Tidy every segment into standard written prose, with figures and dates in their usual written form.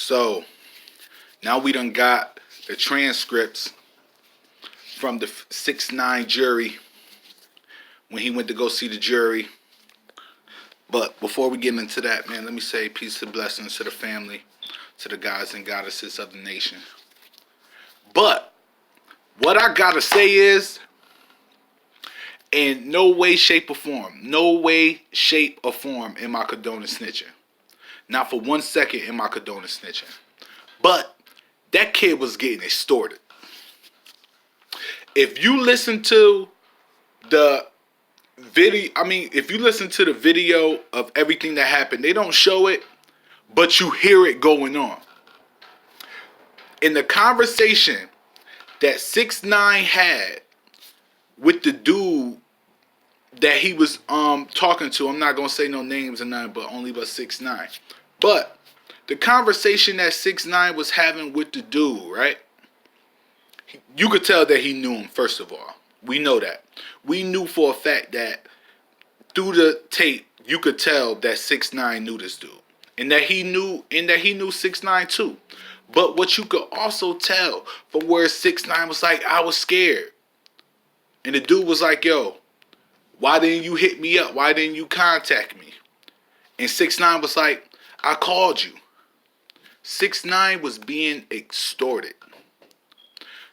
So now we done got the transcripts from the 6ix9ine jury when he went to go see the jury. But before we get into that, man, let me say peace and blessings to the family, to the guys and goddesses of the nation. But what I gotta say is, in no way, shape, or form, am I condoning snitching. Not for 1 second am I condoning snitching. But that kid was getting extorted. If you listen to the video, if you listen to the video of everything that happened, they don't show it, but you hear it going on. In the conversation that 6ix9ine had with the dude that he was talking to, I'm not gonna say no names or nothing, but 6ix9ine. But the conversation that 6ix9ine was having with the dude, right? You could tell that he knew him. First of all, we know that. We knew for a fact that through the tape, you could tell that 6ix9ine knew this dude, and that he knew 6ix9ine too. But what you could also tell from where 6ix9ine was like, I was scared, and the dude was like, yo, why didn't you hit me up? Why didn't you contact me? And 6ix9ine was like, I called you. 6ix9ine was being extorted.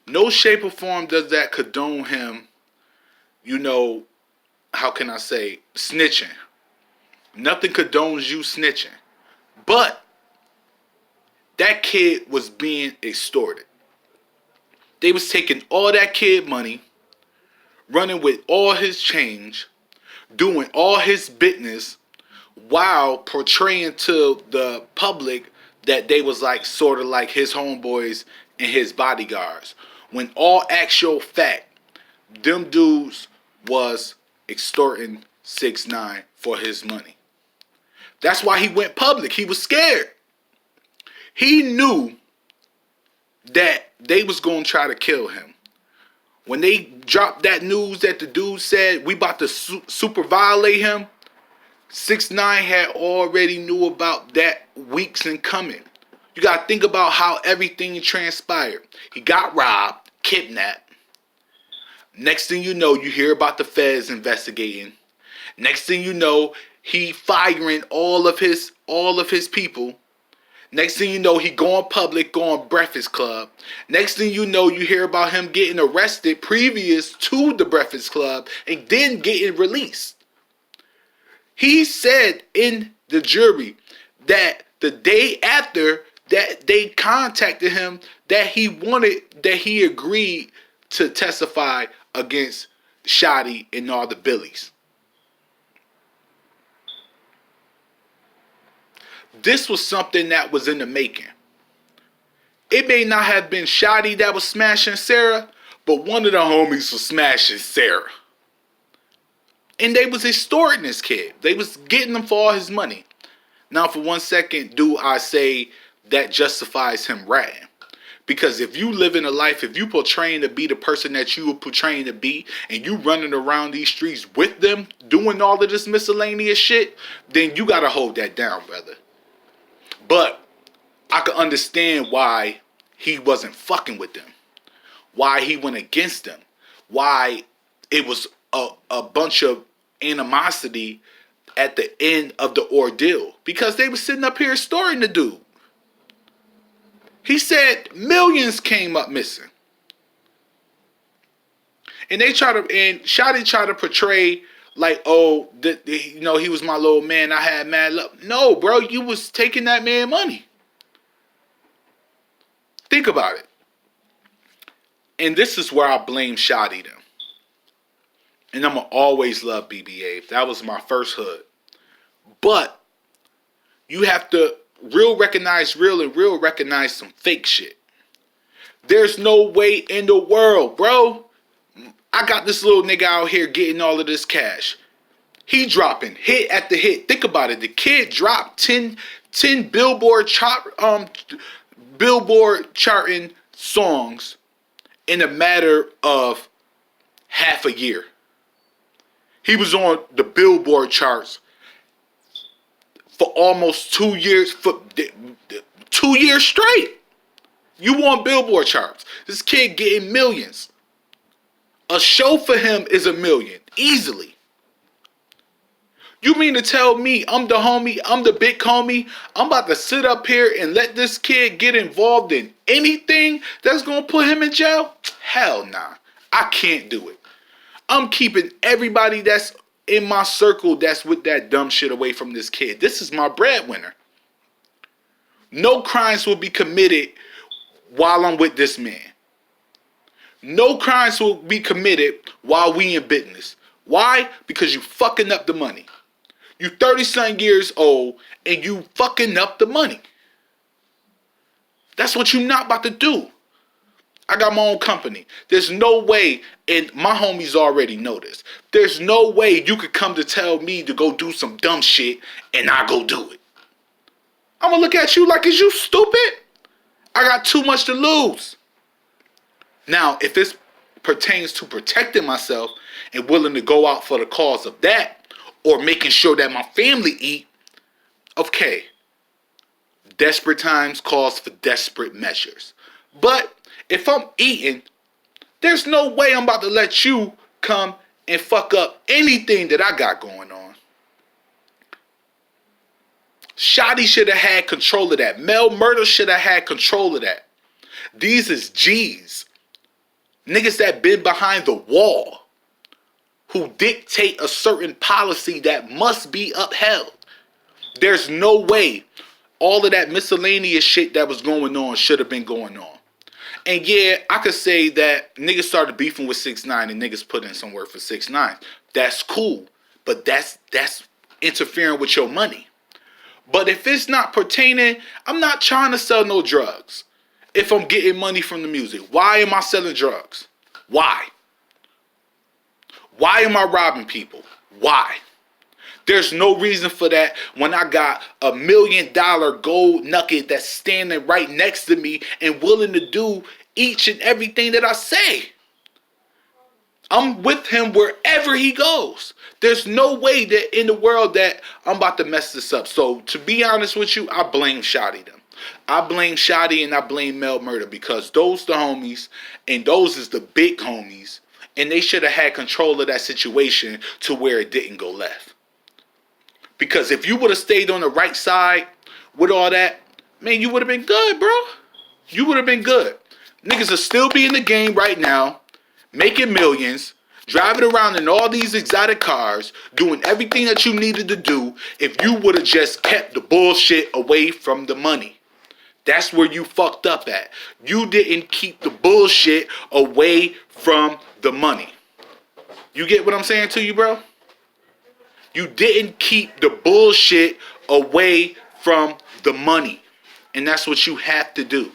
No shape or form does that condone him, how can I say, snitching. Nothing condones you snitching. But that kid was being extorted. They was taking all that kid money, running with all his change, doing all his business, while portraying to the public that they was like sort of like his homeboys and his bodyguards. When all actual fact, them dudes was extorting 6ix9ine for his money. That's why he went public. He was scared. He knew that they was going to try to kill him. When they dropped that news that the dude said we about to super violate him, 6ix9ine had already knew about that weeks in coming. You got to think about how everything transpired. He got robbed, kidnapped. Next thing you know, you hear about the feds investigating. Next thing you know, he firing all of his people. Next thing you know, he going public, going Breakfast Club. Next thing you know, you hear about him getting arrested previous to the Breakfast Club and then getting released. He said in the jury that the day after that they contacted him that he agreed to testify against Shotty and all the Billies. This was something that was in the making. It may not have been Shotty that was smashing Sarah, but one of the homies was smashing Sarah. And they was extorting this kid. They was getting him for all his money. Now, for 1 second, do I say that justifies him ratting? Because if you live in a life, if you portraying to be the person that you were portraying to be, and you running around these streets with them, doing all of this miscellaneous shit, then you gotta hold that down, brother. But I can understand why he wasn't fucking with them, why he went against them, why it was a bunch of animosity at the end of the ordeal, because they were sitting up here extorting the dude. He said millions came up missing. And Shotty tried to portray like, oh, he was my little man, I had mad love. No, bro, you was taking that man money. Think about it. And this is where I blame Shotty them. And I'm going to always love BBA. That was my first hood. But you have to real recognize real and real recognize some fake shit. There's no way in the world, bro. I got this little nigga out here getting all of this cash. He dropping hit after hit. Think about it. The kid dropped 10 Billboard charting songs in a matter of half a year. He was on the Billboard charts for almost 2 years, for 2 2 years straight. You on Billboard charts. This kid getting millions. A show for him is $1 million. Easily. You mean to tell me I'm the homie, I'm the big homie, I'm about to sit up here and let this kid get involved in anything that's going to put him in jail? Hell nah. I can't do it. I'm keeping everybody that's in my circle that's with that dumb shit away from this kid. This is my breadwinner. No crimes will be committed while I'm with this man. No crimes will be committed while we in business. Why? Because you fucking up the money. You 30-something years old and you fucking up the money. That's what you not about to do. I got my own company. There's no way, and my homies already know this. There's no way you could come to tell me to go do some dumb shit and I go do it. I'm gonna look at you like, is you stupid? I got too much to lose. Now, if this pertains to protecting myself and willing to go out for the cause of that, or making sure that my family eat, okay. Desperate times calls for desperate measures. But if I'm eating, there's no way I'm about to let you come and fuck up anything that I got going on. Shotty should have had control of that. Mel Murder should have had control of that. These is G's. Niggas that been behind the wall, who dictate a certain policy that must be upheld. There's no way all of that miscellaneous shit that was going on should have been going on. And yeah, I could say that niggas started beefing with 6ix9ine and niggas put in some work for 6ix9ine. That's cool, but that's interfering with your money. But if it's not pertaining, I'm not trying to sell no drugs. If I'm getting money from the music, why am I selling drugs? Why? Why am I robbing people? Why? There's no reason for that when I got $1 million gold nugget that's standing right next to me and willing to do each and everything that I say. I'm with him wherever he goes. There's no way that in the world that I'm about to mess this up. So to be honest with you, I blame Shotty them. I blame Shotty and I blame Mel Murder because those the homies and those is the big homies. And they should have had control of that situation to where it didn't go left. Because if you would have stayed on the right side with all that, man, you would have been good, bro. You would have been good. Niggas will still be in the game right now, making millions, driving around in all these exotic cars, doing everything that you needed to do if you would have just kept the bullshit away from the money. That's where you fucked up at. You didn't keep the bullshit away from the money. You get what I'm saying to you, bro? You didn't keep the bullshit away from the money. And that's what you have to do.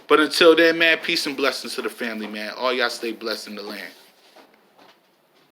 But until then, man, peace and blessings to the family, man. All y'all stay blessed in the land.